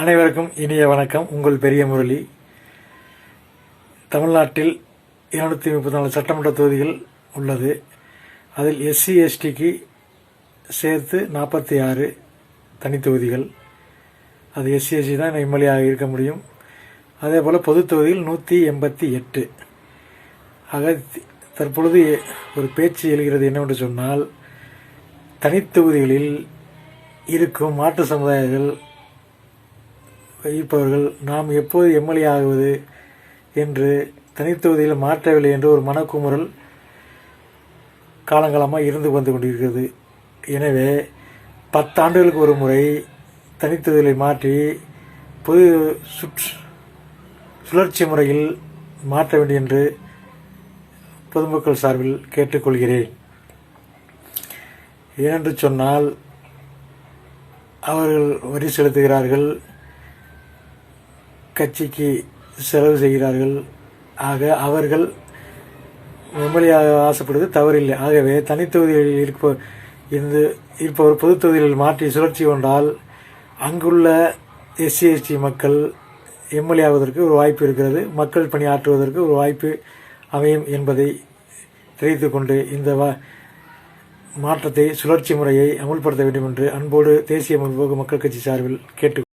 அனைவருக்கும் இனிய வணக்கம். உங்கள் பெரிய முரளி. தமிழ்நாட்டில் 234 சட்டமன்ற தொகுதிகள் உள்ளது. அதில் எஸ்சி எஸ்டிக்கு சேர்த்து 46 தனி தொகுதிகள். அது எஸ்சி எஸ்டி தான் எம்எல்ஏ இருக்க முடியும். அதே போல் பொது தொகுதிகள் 188. ஆக தற்பொழுது ஒரு பேச்சு எழுகிறது என்னவென்று சொன்னால், தனித்தொகுதிகளில் இருக்கும் மாற்று சமுதாயங்கள் இருப்பவர்கள் நாம் எப்போது எம்எல்ஏ ஆகுவது என்று தனித்தொகுதியில் மாற்றவில்லை என்று ஒரு மனக்குமுறல் காலங்காலமாக இருந்து வந்து கொண்டிருக்கிறது. எனவே 10 ஆண்டுகளுக்கு ஒரு முறை தனித்தொகுதிகளை மாற்றி பொது சுழற்சி முறையில் மாற்ற வேண்டும் என்று பொதுமக்கள் சார்பில் கேட்டுக்கொள்கிறேன். ஏனென்று சொன்னால், அவர்கள் வரி செலுத்துகிறார்கள், கட்சிக்கு செலவு செய்கிறார்கள். ஆக அவர்கள் எம்எல்ஏ ஆசைப்படுவது தவறில்லை. ஆகவே தனித்தொகுதிகளில் இருப்பவர் பொது தொகுதிகளில் மாற்றி சுழற்சி கொண்டால் அங்குள்ள எஸ்சி எஸ்டி மக்கள் எம்எல்ஏ ஆவதற்கு ஒரு வாய்ப்பு இருக்கிறது. மக்கள் பணி ஆற்றுவதற்கு ஒரு வாய்ப்பு அமையும் என்பதை தெரிவித்துக் கொண்டு இந்த மாற்றத்தை சுழற்சி முறையை அமுல்படுத்த வேண்டும் என்று அன்போடு தேசிய முற்போக்கு மக்கள் கட்சி சார்பில் கேட்டு